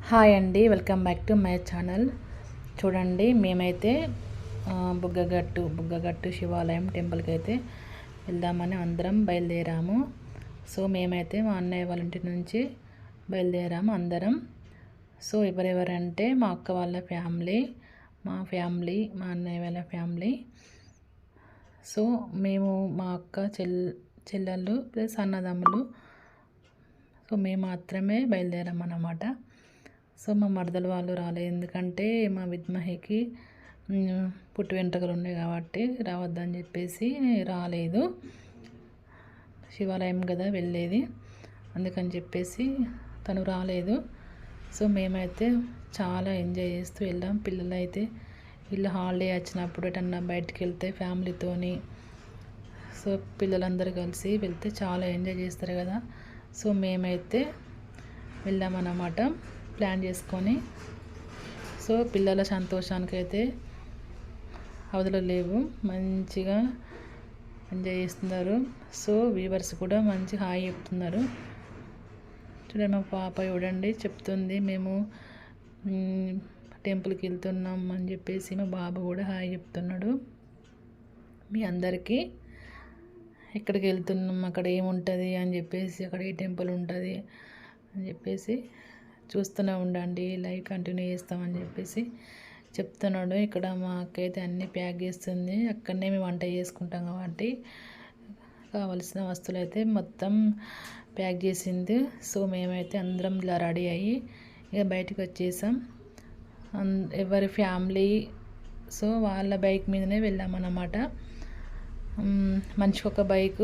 Hi అండి, welcome back to my channel. చూడండి, మేమైతే బుగ్గగట్టు శివాలయం టెంపుల్కి అయితే వెళ్దామని అందరం బయలుదేరాము. సో మేమైతే మా అన్నయ్య వాళ్ళ ఇంటి నుంచి బయలుదేరాము అందరం. సో ఎవరెవరంటే మా అక్క వాళ్ళ ఫ్యామిలీ, మా అన్నయ్య వాళ్ళ ఫ్యామిలీ. సో మేము మా అక్క చెల్లెళ్ళు ప్లస్ అన్నదమ్ములు, సో మేము మాత్రమే బయలుదేరాం అన్నమాట. సో మా మరదలు వాళ్ళు రాలేదు, ఎందుకంటే మా విద్మహికి పుట్టు వెంట్రుకలు ఉన్నాయి కాబట్టి రావద్దని చెప్పేసి రాలేదు. శివాలయం కదా వెళ్ళేది, అందుకని చెప్పేసి తను రాలేదు. సో మేమైతే చాలా ఎంజాయ్ చేస్తూ వెళ్ళాం. పిల్లలు అయితే వీళ్ళు హాలిడే వచ్చినప్పుడు ఎటన్నా బయటికి వెళ్తే ఫ్యామిలీతోని, సో పిల్లలందరూ కలిసి వెళ్తే చాలా ఎంజాయ్ చేస్తారు కదా. సో మేమైతే వెళ్ళామన్నమాట ప్లాన్ చేసుకొని. సో పిల్లల సంతోషానికి అయితే అవధులు లేవు, మంచిగా ఎంజాయ్ చేస్తున్నారు. సో వ్యూవర్స్ కూడా మంచి హాయ్ చెప్తున్నారు. చూడండి, మా పాప చూడండి చెప్తుంది మేము టెంపుల్కి వెళ్తున్నాం అని చెప్పేసి. మా బాబు కూడా హాయ్ చెప్తున్నాడు మీ అందరికీ. ఎక్కడికి వెళ్తున్నాం, అక్కడ ఏముంటుంది అని చెప్పేసి, అక్కడ ఏ టెంపుల్ ఉంటుంది అని చెప్పేసి చూస్తూనే ఉండండి, లైవ్ కంటిన్యూ చేస్తామని చెప్పేసి చెప్తున్నాడు. ఇక్కడ మా అక్క అయితే అన్నీ ప్యాక్ చేస్తుంది, అక్కడనే మేము వంట చేసుకుంటాం కాబట్టి కావలసిన వస్తువులు అయితే మొత్తం ప్యాక్ చేసింది. సో మేమైతే అందరం ఇలా రెడీ అయ్యి ఇక బయటకు వచ్చేసాం. ఎవరి ఫ్యామిలీ సో వాళ్ళ బైక్ మీదనే వెళ్ళామన్నమాట. మంచిగా ఒక బైక్,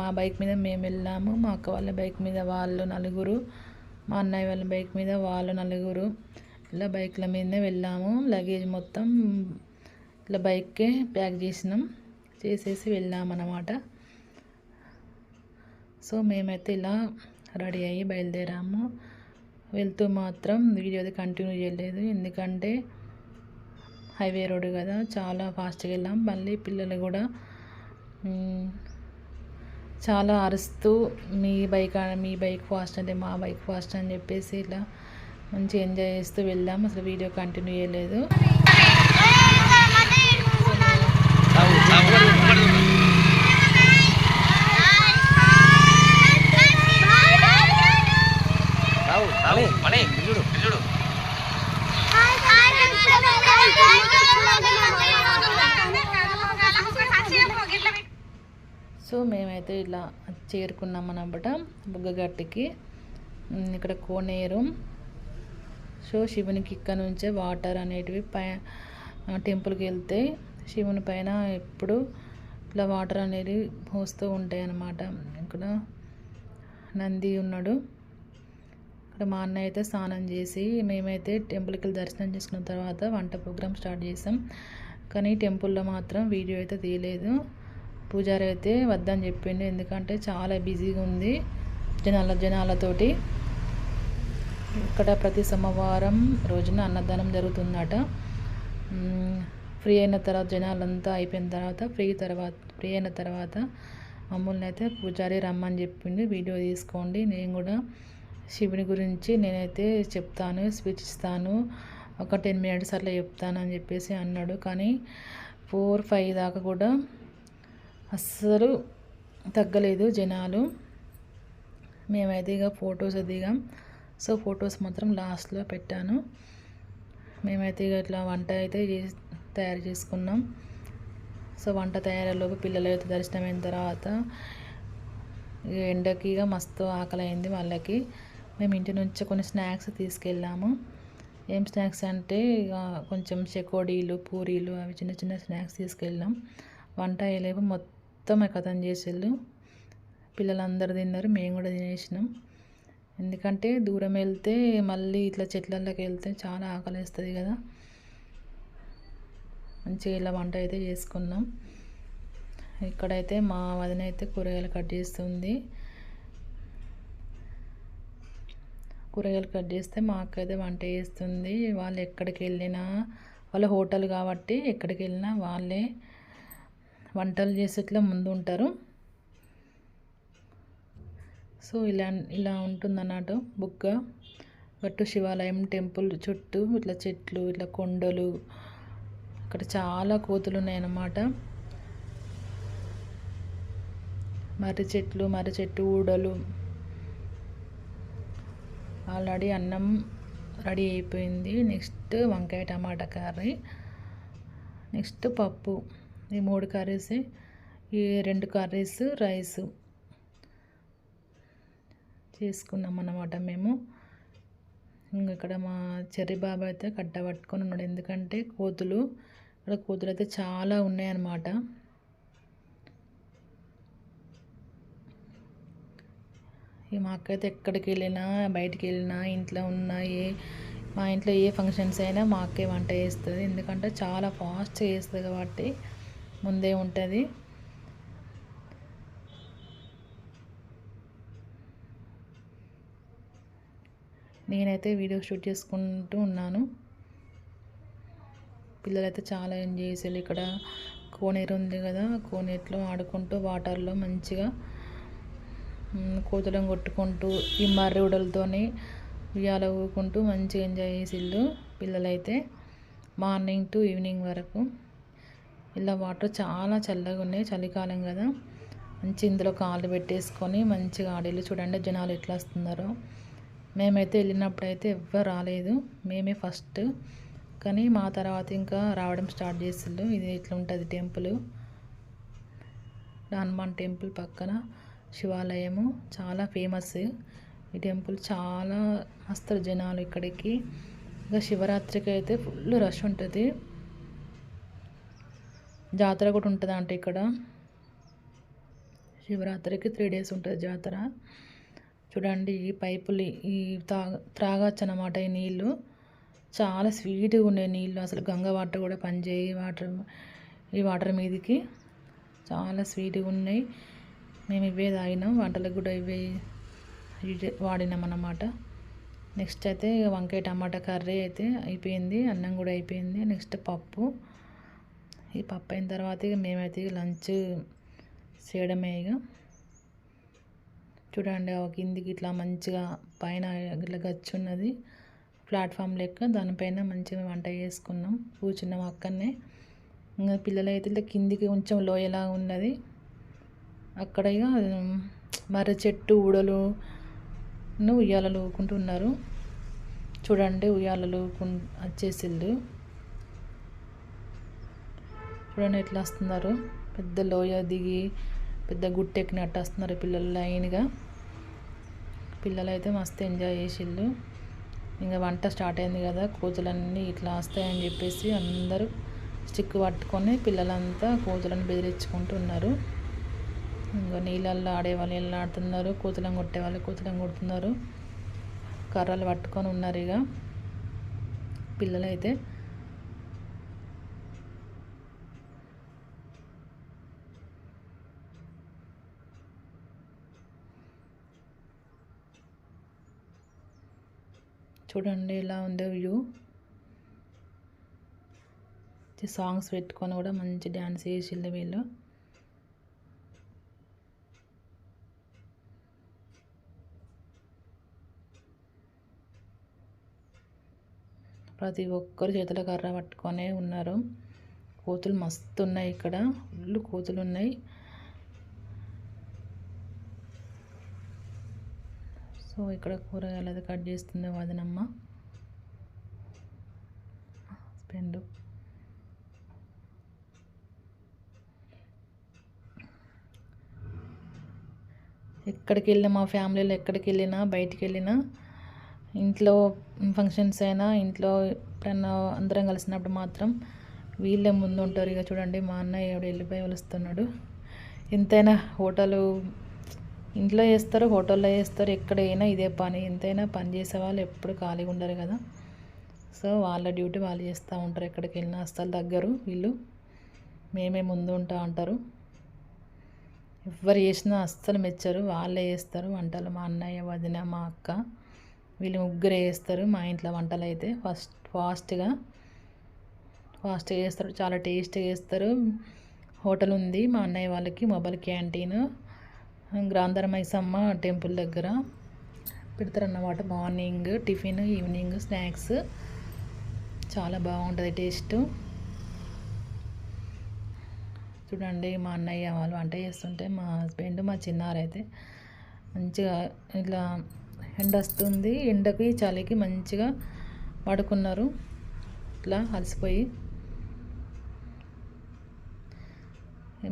మా బైక్ మీద మేము వెళ్ళాము, మా అక్క వాళ్ళ బైక్ మీద వాళ్ళు నలుగురు, మా అన్నయ్య వాళ్ళ బైక్ మీద వాళ్ళు నలుగురు, ఇలా బైక్ల మీదనే వెళ్ళాము. లగేజ్ మొత్తం ఇలా బైక్కే ప్యాక్ చేసేసి వెళ్ళామన్నమాట. సో మేమైతే ఇలా రెడీ అయ్యి బయలుదేరాము. వెళ్తూ మాత్రం వీడియోది కంటిన్యూ చేయలేదు, ఎందుకంటే హైవే రోడ్ కదా, చాలా ఫాస్ట్గా వెళ్ళాం. మళ్ళీ పిల్లలు కూడా చాలా అరుస్తూ మీ బైక్ ఫాస్ట్ అంటే మా బైక్ ఫాస్ట్ అని చెప్పేసి ఇలా మంచి ఎంజాయ్ చేస్తూ వెళ్ళాము. అసలు వీడియో కంటిన్యూ చేయలేదు. సో మేమైతే ఇలా చేరుకున్నాం అన్నమాట బుగ్గగట్టుకి. ఇక్కడ కోనేరు. సో శివునికి ఇక్కడ నుంచే వాటర్ అనేటివి టెంపుల్కి వెళ్తే శివుని పైన ఎప్పుడు ఇట్లా వాటర్ అనేది పోస్తూ ఉంటాయి అన్నమాట. ఇక్కడ నంది ఉన్నాడు. ఇక్కడ మా అన్న అయితే స్నానం చేసి, మేమైతే టెంపుల్కి వెళ్ళి దర్శనం చేసుకున్న తర్వాత వంట ప్రోగ్రామ్ స్టార్ట్ చేసాం. కానీ టెంపుల్లో మాత్రం వీడియో అయితే తీయలేదు. పూజారి అయితే వద్దని చెప్పిండు, ఎందుకంటే చాలా బిజీగా ఉంది జనాలతోటి. ఇక్కడ ప్రతి సోమవారం రోజున అన్నదానం జరుగుతుందట. ఫ్రీ అయిన తర్వాత జనాలంతా అయిపోయిన తర్వాత ఫ్రీ అయిన తర్వాత మమ్మల్ని అయితే పూజారి రమ్మని చెప్పిండు, వీడియో తీసుకోండి, నేను కూడా శివుని గురించి నేనైతే చెప్తాను, స్పీచ్ ఇస్తాను, ఒక 10 minutes అట్లా చెప్తాను అని చెప్పేసి అన్నాడు. కానీ 4-5 దాకా కూడా అస్సలు తగ్గలేదు జనాలు. మేమైతే ఇక ఫొటోస్ దిగాం. సో ఫొటోస్ మాత్రం లాస్ట్లో పెట్టాను. మేమైతే ఇక ఇట్లా వంట అయితే తయారు చేసుకున్నాం. సో వంట తయారీలోపు పిల్లలు అయితే దర్శనం అయిన తర్వాత ఇక ఎండకి ఇక మస్తు ఆకలి అయింది వాళ్ళకి. మేము ఇంటి నుంచి కొన్ని స్నాక్స్ తీసుకెళ్ళాము. ఏం స్నాక్స్ అంటే ఇక కొంచెం చెకోడీలు, పూరీలు, అవి చిన్న చిన్న స్నాక్స్ తీసుకెళ్ళాం. వంట అయ్యేలేపు మొత్తం కథం చేసేళ్ళు. పిల్లలందరూ తిన్నారు, మేము కూడా తినేసినాం. ఎందుకంటే దూరం వెళ్తే మళ్ళీ ఇట్లా చెట్లలోకి వెళ్తే చాలా ఆకలి వేస్తుంది కదా. మంచిగా ఇలా వంట అయితే చేసుకున్నాం. ఇక్కడైతే మా వదిన అయితే కూరగాయలు కట్ చేస్తుంది. కూరగాయలు కట్ చేస్తే మా అక్క అయితే వంట చేస్తుంది. వాళ్ళు ఎక్కడికి వెళ్ళినా, వాళ్ళ హోటల్ కాబట్టి ఎక్కడికి వెళ్ళినా వాళ్ళే వంటలు చేసేట్లా ముందు ఉంటారు. సో ఇలా ఉంటుందన్నట్టు బుగ్గ గట్టు శివాలయం టెంపుల్ చుట్టూ ఇట్లా చెట్లు, ఇట్లా కొండలు, ఇక్కడ చాలా కోతులు ఉన్నాయన్నమాట. మర్రి చెట్టు ఊడలు. ఆల్రెడీ అన్నం రెడీ అయిపోయింది. నెక్స్ట్ వంకాయ టమాటా కర్రీ, నెక్స్ట్ పప్పు. ఈ 3 కర్రీస్, ఈ 2 కర్రీస్, రైస్ చేసుకున్నాం అన్నమాట మేము. ఇక్కడ మా చెర్రి బాబు అయితే కట్ట పట్టుకొని ఉన్నాడు, ఎందుకంటే కోతులు అయితే చాలా ఉన్నాయన్నమాట. ఈ మా అక్క అయితే ఎక్కడికి వెళ్ళినా, బయటికి వెళ్ళినా, ఇంట్లో ఉన్న మా ఇంట్లో ఏ ఫంక్షన్స్ అయినా మా అక్కే వంట చేస్తుంది, ఎందుకంటే చాలా ఫాస్ట్గా చేస్తుంది కాబట్టి ముందే ఉంటుంది. నేనైతే వీడియో షూట్ చేసుకుంటూ ఉన్నాను. పిల్లలైతే చాలా ఎంజాయ్ చేసేది. ఇక్కడ కోనేరు ఉంది కదా, కోనేరులో ఆడుకుంటూ వాటర్లో మంచిగా కోతులను కొట్టుకుంటూ ఈ మర్రి ఉడలతోని ఉయ్యాల ఊకుంటూ మంచిగా ఎంజాయ్ చేసిళ్ళు పిల్లలైతే మార్నింగ్ టు ఈవినింగ్ వరకు. ఇలా వాటర్ చాలా చల్లగా ఉన్నాయి, చలికాలం కదా, మంచి ఇందులో కాళ్ళు పెట్టేసుకొని మంచిగా ఆడేళ్ళు. చూడండి జనాలు ఎట్లా వస్తున్నారో. మేమైతే వెళ్ళినప్పుడు అయితే ఎవ్వరు రాలేదు, మేమే ఫస్ట్. కానీ మా తర్వాత ఇంకా రావడం స్టార్ట్ చేసిళ్ళు. ఇది ఇట్లా ఉంటుంది టెంపుల్, హనుమాన్ టెంపుల్ పక్కన శివాలయము, చాలా ఫేమస్ ఈ టెంపుల్. చాలా వస్తారు జనాలు ఇక్కడికి. ఇంకా శివరాత్రికి అయితే ఫుల్ రష్ ఉంటుంది. జాతర కూడా ఉంటుంది అంటే ఇక్కడ శివరాత్రికి 3 days ఉంటుంది జాతర. చూడండి ఈ పైపులు, ఈ త్రాగచ్చు అన్నమాట. ఈ నీళ్ళు చాలా స్వీట్గా ఉన్నాయి నీళ్ళు, అసలు గంగ వాటర్ కూడా పనిచేయి ఈ వాటర్ మీదకి చాలా స్వీట్గా ఉన్నాయి. మేము ఇవే తాగినాం, వంటలకు కూడా ఇవే వాడినాం అన్నమాట. నెక్స్ట్ అయితే వంకాయ టమాటా కర్రీ అయితే అయిపోయింది, అన్నం కూడా అయిపోయింది. నెక్స్ట్ పప్పు. ఈ పప్పు అయిన తర్వాత ఇక మేమైతే లంచ్ చేయడమే. ఇక చూడండి కిందికి ఇట్లా మంచిగా పైన ఇట్లా గచ్చు ఉన్నది, ప్లాట్ఫామ్ లెక్క, దానిపైన మంచిగా వంట చేసుకున్నాం, కూర్చున్నాం అక్కడనే. ఇంకా పిల్లలు అయితే ఇట్లా కిందికి కొంచెం లోయలా ఉన్నది, అక్కడ ఇక మర్రి చెట్టు ఊడలు ఉయ్యాలలు ఊకుంటున్నారు. చూడండి ఉయ్యాలలు వచ్చేసిళ్ళు. చూడండి ఎట్లా వస్తున్నారు, పెద్ద లోయ దిగి పెద్ద గుట్ట ఎక్కినట్టు వస్తున్నారు పిల్లలు లైన్గా. పిల్లలు అయితే మస్తు ఎంజాయ్ చేసిళ్ళు. ఇంకా వంట స్టార్ట్ అయింది కదా, కోతులన్నీ ఇట్లా వస్తాయని చెప్పేసి అందరూ స్టిక్ పట్టుకొని పిల్లలంతా కోతులను బెదిరించుకుంటున్నారు. ఇంకా నీళ్ళల్లో ఆడేవాళ్ళు నీళ్ళు ఆడుతున్నారు, కోతులను కొట్టేవాళ్ళు కోతులను కొడుతున్నారు, కర్రలు పట్టుకొని ఉన్నారు ఇక పిల్లలైతే. చూడండి ఎలా ఉందో వ్యూ. సాంగ్స్ పెట్టుకొని కూడా మంచి డ్యాన్స్ చేసిళ్ళు వీళ్ళు. ప్రతి ఒక్కరు చేతుల కర్ర పట్టుకొనే ఉన్నారు. కోతులు మస్తు ఉన్నాయి ఇక్కడ, ఫుల్ కోతులు ఉన్నాయి. సో ఇక్కడ కూరగాయలు అది కట్ చేస్తుంది వదినమ్మ హస్బెండ్. ఎక్కడికి వెళ్ళినా మా ఫ్యామిలీలో ఎక్కడికి వెళ్ళినా బయటికి వెళ్ళినా ఇంట్లో ఫంక్షన్స్ అయినా ఇంట్లో ఎప్పుడన్నా అందరం కలిసినప్పుడు మాత్రం వీళ్ళే ముందు ఉంటారు. ఇక చూడండి మా అన్నయ్య ఎవడు వెళ్ళిపోయి వస్తున్నాడు. ఎంతైనా హోటలు ఇంట్లో చేస్తారు, హోటల్లో చేస్తారు, ఎక్కడైనా ఇదే పని. ఎంతైనా పని చేసే వాళ్ళు ఎప్పుడు ఖాళీగా ఉండరు కదా. సో వాళ్ళ డ్యూటీ వాళ్ళు చేస్తూ ఉంటారు, ఎక్కడికి వెళ్ళినా అస్సలు దగ్గరు వీళ్ళు. మేమే ముందు ఉంటా అంటారు. ఎవరు చేసినా అస్సలు మెచ్చరు, వాళ్ళే చేస్తారు వంటలు. మా అన్నయ్య, వదిన, మా అక్క వీళ్ళు ముగ్గురే చేస్తారు మా ఇంట్లో వంటలు అయితే. ఫాస్ట్గా చేస్తారు, చాలా టేస్ట్గా చేస్తారు. హోటల్ ఉంది మా అన్నయ్య వాళ్ళకి, మొబైల్ క్యాంటీన్, గ్రాంధర మైసమ్మ టెంపుల్ దగ్గర. పెడతారన్నమాట. Morning tiffin, evening snacks. చాలా బాగుంటుంది టేస్ట్. చూడండి మా అన్నయ్య వాళ్ళు వంట చేస్తుంటే మా హస్బెండ్ మా చిన్నారైతే మంచిగా ఇట్లా ఎండ వస్తుంది, ఎండకి చలికి మంచిగా పడుకున్నారు ఇట్లా అలసిపోయి.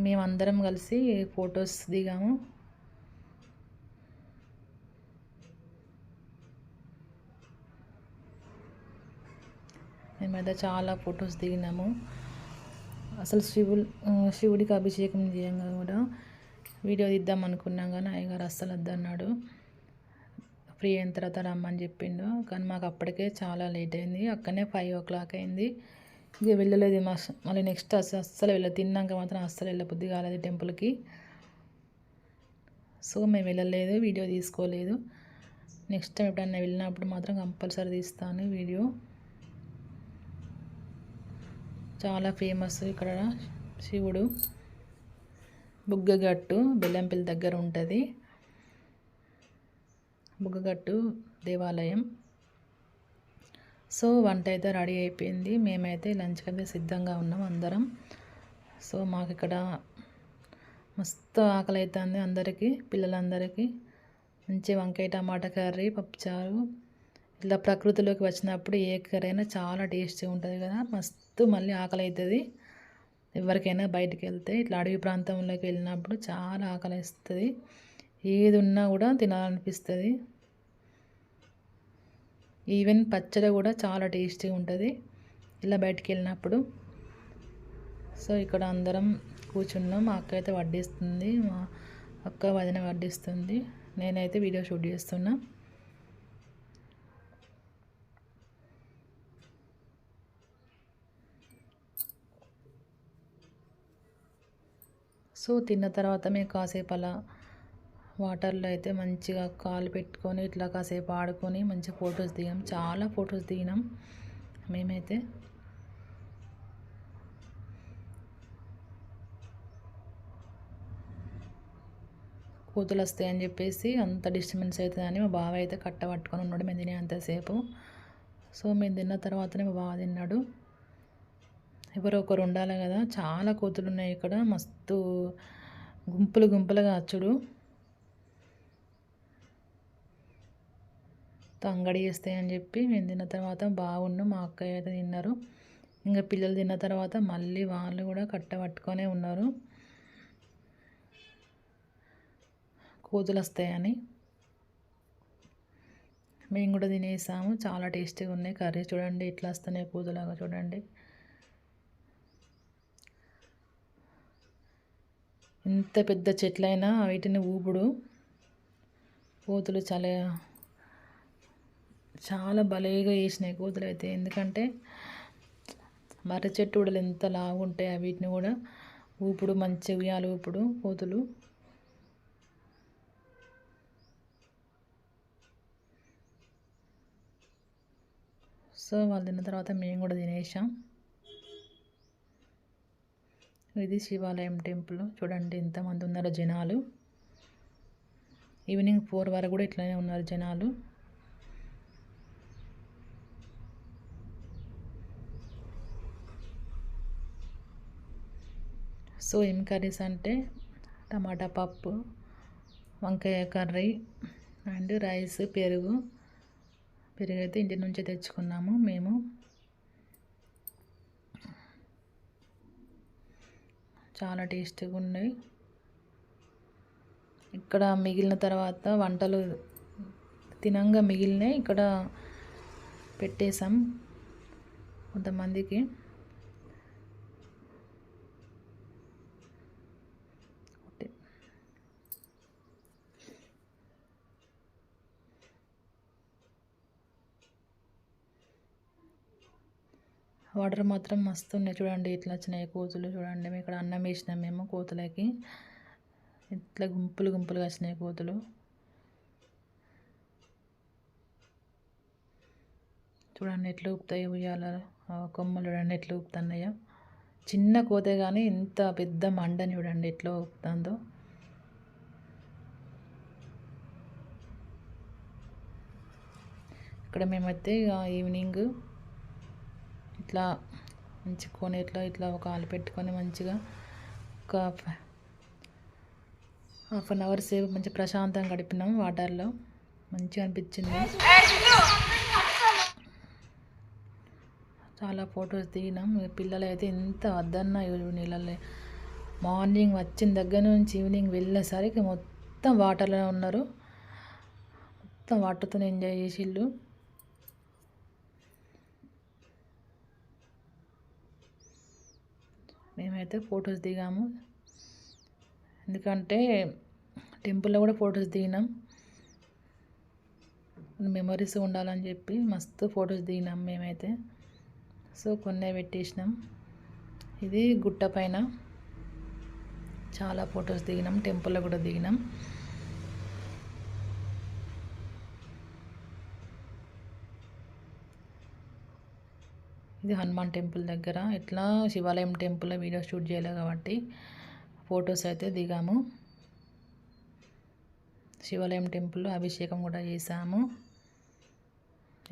మేమందరం కలిసి ఫొటోస్ దిగాము. మేమైతే చాలా ఫొటోస్ దిగినాము. అసలు శివుడికి అభిషేకం చేయంగా కూడా వీడియో తీద్దాం అనుకున్నాం, కానీ అయ్యగారు అస్సలు వద్దన్నాడు. ఫ్రీ అయిన తర్వాత రమ్మని చెప్పిండు. కానీ మాకు అప్పటికే చాలా లేట్ అయింది. అక్కడనే 5 o'clock అయింది. ఇక వెళ్ళలేదు. మళ్ళీ నెక్స్ట్ అస్సలు వెళ్ళలేదు. తిన్నాక మాత్రం అస్సలు వెళ్ళబుద్ధి కాలేదు టెంపుల్కి. సో మేము వెళ్ళలేదు, వీడియో తీసుకోలేదు. నెక్స్ట్ టైం ఎప్పుడన్నా వెళ్ళినప్పుడు మాత్రం కంపల్సరీ తీస్తాను వీడియో. చాలా ఫేమస్ ఇక్కడ శివుడు. బుగ్గగట్టు బెల్లంపల్లి దగ్గర ఉంటుంది. బుగ్గగట్టు దేవాలయం. సో వంట అయితే రెడీ అయిపోయింది. మేమైతే లంచ్కి అయితే సిద్ధంగా ఉన్నాం అందరం. సో మాకు ఇక్కడ మస్తు ఆకలి అవుతుంది అందరికీ, పిల్లలందరికీ. మంచి వంకాయ టమాటా కర్రీ, పప్పుచారు. ఇట్లా ప్రకృతిలోకి వచ్చినప్పుడు ఏ కర్రీ అయినా చాలా టేస్టీగా ఉంటుంది కదా, మస్తు మళ్ళీ ఆకలి అవుతుంది. ఎవరికైనా బయటికి వెళ్తే ఇట్లా అడవి ప్రాంతంలోకి వెళ్ళినప్పుడు చాలా ఆకలి వేస్తుంది. ఏది ఉన్నా కూడా తినాలనిపిస్తుంది. ఈవెన్ పచ్చడి కూడా చాలా టేస్టీగా ఉంటుంది ఇలా బయటికి వెళ్ళినప్పుడు. సో ఇక్కడ అందరం కూర్చున్నాం. మా అక్క అయితే వడ్డిస్తుంది, మా అక్క వదిన వడ్డిస్తుంది, నేనైతే వీడియో షూట్ చేస్తున్నా. సో తిన్న తర్వాత మేము కాసేపు అలా వాటర్లో అయితే మంచిగా కాలు పెట్టుకొని ఇట్లా కాసేపు ఆడుకొని మంచిగా ఫొటోస్ దిగాం. చాలా ఫొటోస్ దిగినాం మేమైతే. కోతులు వస్తాయని చెప్పేసి అంత డిస్టర్బెన్స్ అవుతుందని మా బావ అయితే కట్ట పట్టుకొని ఉన్నాడు మేము తినే అంతసేపు. సో మేము తిన్న తర్వాతనే మా బావ తిన్నాడు. ఎవరో ఒకరు ఉండాలి కదా, చాలా కోతులు ఉన్నాయి ఇక్కడ. మస్తు గుంపులు గుంపులుగా అచ్చుడు. అంగడి చేస్తాయని చెప్పి మేము తిన్న తర్వాత బాగున్నాం. మా అక్కయ్య అయితే తిన్నారు. ఇంకా పిల్లలు తిన్న తర్వాత మళ్ళీ వాళ్ళు కూడా కట్ట పట్టుకొనే ఉన్నారు కోతులు వస్తాయని. మేము కూడా తినేసాము. చాలా టేస్టీగా ఉన్నాయి కర్రీ. చూడండి ఇట్లా వస్తున్నాయి కోతులాగా. చూడండి ఎంత పెద్ద చెట్లైనా వీటిని ఊపుడు కోతులు చాలా భలేగా వేసినాయి కోతులు అయితే. ఎందుకంటే మర్రి చెట్టు కూడా ఎంత లాగుంటాయి, వీటిని కూడా ఊపుడు మంచిగా ఉయ్యాలు ఊపుడు కోతులు. సో వాళ్ళు తిన్న తర్వాత మేము కూడా తినేసాం. ఇది శివాలయం టెంపుల్. చూడండి ఎంతమంది ఉన్నారో జనాలు. ఈవినింగ్ 4 వరకు కూడా ఇట్లానే ఉన్నారు జనాలు. సో ఏం కర్రీస్ అంటే టమాటా పప్పు, వంకాయ కర్రీ అండ్ రైస్, పెరుగు అయితే ఇంటి నుంచే తెచ్చుకున్నాము మేము. చాలా టేస్టీగా ఉన్నాయి. ఇక్కడ మిగిలిన తర్వాత వంటలు తినంగా మిగిలినాయి ఇక్కడ పెట్టేసాం కొంతమందికి. వాటర్ మాత్రం మస్తు ఉన్నాయి. చూడండి ఇట్లా వచ్చినాయి కోతులు. చూడండి మేము ఇక్కడ అన్నం వేసినాం మేము కోతులకి. ఇట్లా గుంపులు గుంపులుగా వచ్చినాయి కోతులు. చూడండి ఎట్లా ఊపుతాయి ఉయ్యాల కొమ్మలు. చూడండి ఎట్లా ఊపుతున్నాయో. చిన్న కోతే కానీ ఇంత పెద్ద మండని చూడండి ఎట్లా ఊపుతుందో. ఇక్కడ మేమైతే ఈవినింగ్ ఇట్లా మంచి కోనేరులో ఇట్లా ఒక ఆలు పెట్టుకొని మంచిగా ఒక హాఫ్ అన్ అవర్ సేపు మంచి ప్రశాంతంగా గడిపినాం వాటర్లో. మంచిగా అనిపించింది. చాలా ఫొటోస్ దిగినాం. పిల్లలు అయితే ఎంత వద్దన్నా నీళ్ళల్లో మార్నింగ్ వచ్చిన దగ్గర నుంచి ఈవినింగ్ వెళ్ళేసరికి మొత్తం వాటర్లో ఉన్నారు. మొత్తం వాటర్తో ఎంజాయ్ చేసిళ్ళు. మేమైతే ఫొటోస్ దిగాము, ఎందుకంటే టెంపుల్లో కూడా ఫొటోస్ దిగినాం. మెమరీస్ ఉండాలని చెప్పి మస్తు ఫొటోస్ దిగినాం మేమైతే. సో కొన్నే పెట్టేసినాం. ఇది గుట్ట పైన చాలా ఫొటోస్ దిగినాం, టెంపుల్లో కూడా దిగినాం. ఇది హనుమాన్ టెంపుల్ దగ్గర. ఇట్లా శివాలయం టెంపుల్లో వీడియో షూట్ చేయలేదు కాబట్టి ఫొటోస్ అయితే దిగాము. శివాలయం టెంపుల్లో అభిషేకం కూడా చేసాము.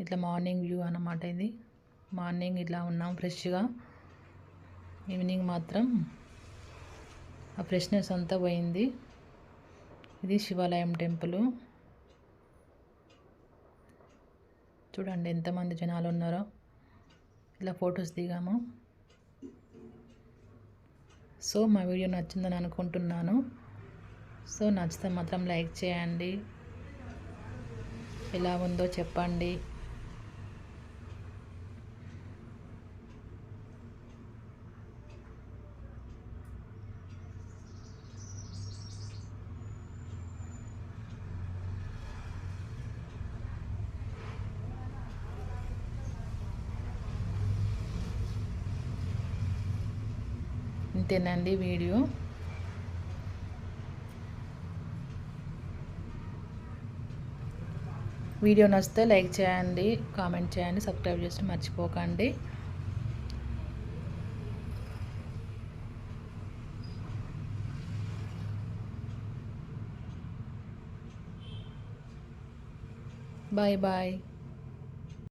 ఇట్లా మార్నింగ్ వ్యూ అన్నమాట. ఇది మార్నింగ్ ఇట్లా ఉన్నాం ఫ్రెష్గా. ఈవినింగ్ మాత్రం ఆ ఫ్రెష్నెస్ అంతా పోయింది. ఇది శివాలయం టెంపుల్. చూడండి ఎంతమంది జనాలు ఉన్నారో. ఇలా ఫొటోస్ దిగాము. సో మా వీడియో నచ్చిందని అనుకుంటున్నాను. సో నచ్చితే మాత్రం లైక్ చేయండి, ఎలా ఉందో చెప్పండి. ఇంతేనండి వీడియో. వీడియో నచ్చితే లైక్ చేయండి, కామెంట్ చేయండి, సబ్స్క్రైబ్ చేసి మర్చిపోకండి. Bye bye.